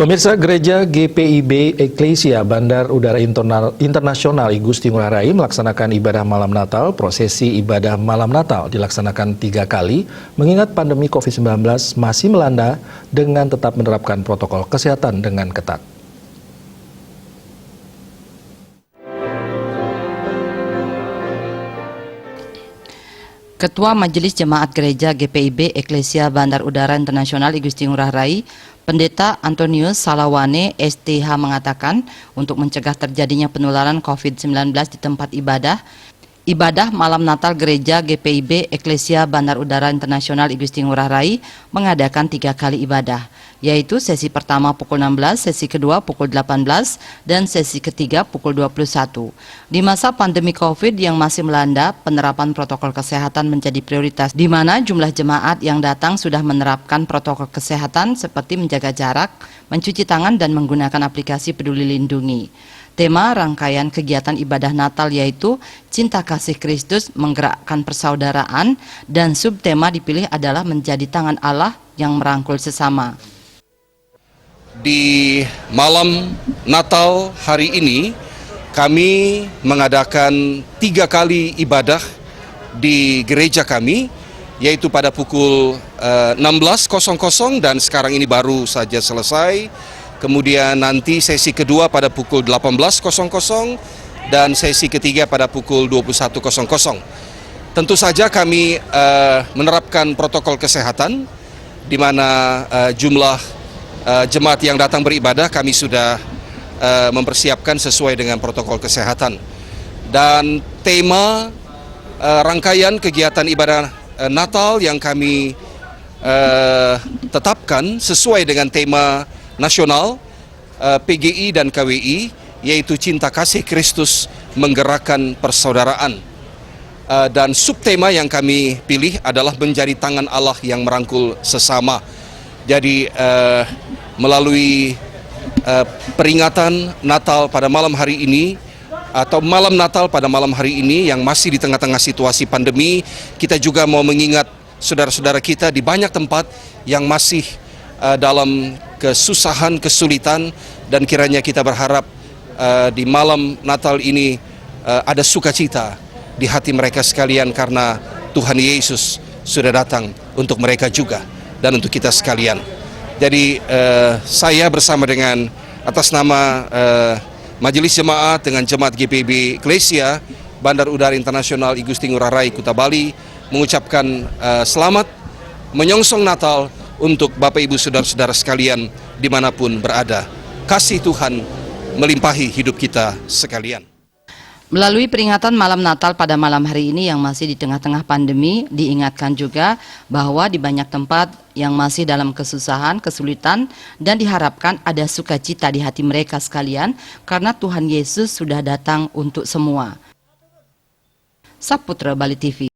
Pemirsa, Gereja GPIB Eklesia Bandar Udara Internasional I Gusti Ngurah Rai melaksanakan ibadah malam Natal. Prosesi ibadah malam Natal dilaksanakan 3 kali mengingat pandemi COVID-19 masih melanda dengan tetap menerapkan protokol kesehatan dengan ketat. Ketua Majelis Jemaat Gereja GPIB Eklesia Bandar Udara Internasional I Gusti Ngurah Rai, Pendeta Antonius Salawane STH mengatakan untuk mencegah terjadinya penularan COVID-19 di tempat ibadah malam Natal Gereja GPIB Eklesia Bandar Udara Internasional I Gusti Ngurah Rai mengadakan 3 kali ibadah, yaitu sesi pertama pukul 16, sesi kedua pukul 18, dan sesi ketiga pukul 21. Di masa pandemi COVID yang masih melanda, penerapan protokol kesehatan menjadi prioritas, di mana jumlah jemaat yang datang sudah menerapkan protokol kesehatan seperti menjaga jarak, mencuci tangan, dan menggunakan aplikasi Peduli Lindungi. Tema rangkaian kegiatan ibadah Natal yaitu Cinta Kasih Kristus Menggerakkan Persaudaraan, dan subtema dipilih adalah Menjadi Tangan Allah yang Merangkul Sesama. Di malam Natal hari ini kami mengadakan 3 kali ibadah di gereja kami, yaitu pada pukul 16.00 dan sekarang ini baru saja selesai. Kemudian nanti sesi kedua pada pukul 18.00 dan sesi ketiga pada pukul 21.00. Tentu saja kami menerapkan protokol kesehatan, di mana jumlah jemaat yang datang beribadah kami sudah mempersiapkan sesuai dengan protokol kesehatan. Dan tema rangkaian kegiatan ibadah Natal yang kami tetapkan sesuai dengan tema nasional PGI dan KWI, yaitu Cinta Kasih Kristus Menggerakkan Persaudaraan. Dan subtema yang kami pilih adalah Menjadi Tangan Allah yang Merangkul Sesama. Jadi melalui peringatan Natal pada malam hari ini, atau malam Natal pada malam hari ini yang masih di tengah-tengah situasi pandemi, kita juga mau mengingat saudara-saudara kita di banyak tempat yang masih dalam kesusahan, kesulitan, dan kiranya kita berharap di malam Natal ini ada sukacita di hati mereka sekalian, karena Tuhan Yesus sudah datang untuk mereka juga dan untuk kita sekalian. Jadi saya bersama dengan atas nama Majelis Jemaat dengan Jemaat GPIB Eklesia Bandar Udara Internasional I Gusti Ngurah Rai Kuta Bali mengucapkan selamat menyongsong Natal untuk Bapak Ibu Saudara-saudara sekalian dimanapun berada. Kasih Tuhan melimpahi hidup kita sekalian. Melalui peringatan malam Natal pada malam hari ini yang masih di tengah-tengah pandemi, diingatkan juga bahwa di banyak tempat yang masih dalam kesusahan, kesulitan, dan diharapkan ada sukacita di hati mereka sekalian karena Tuhan Yesus sudah datang untuk semua. Saputra Bali TV.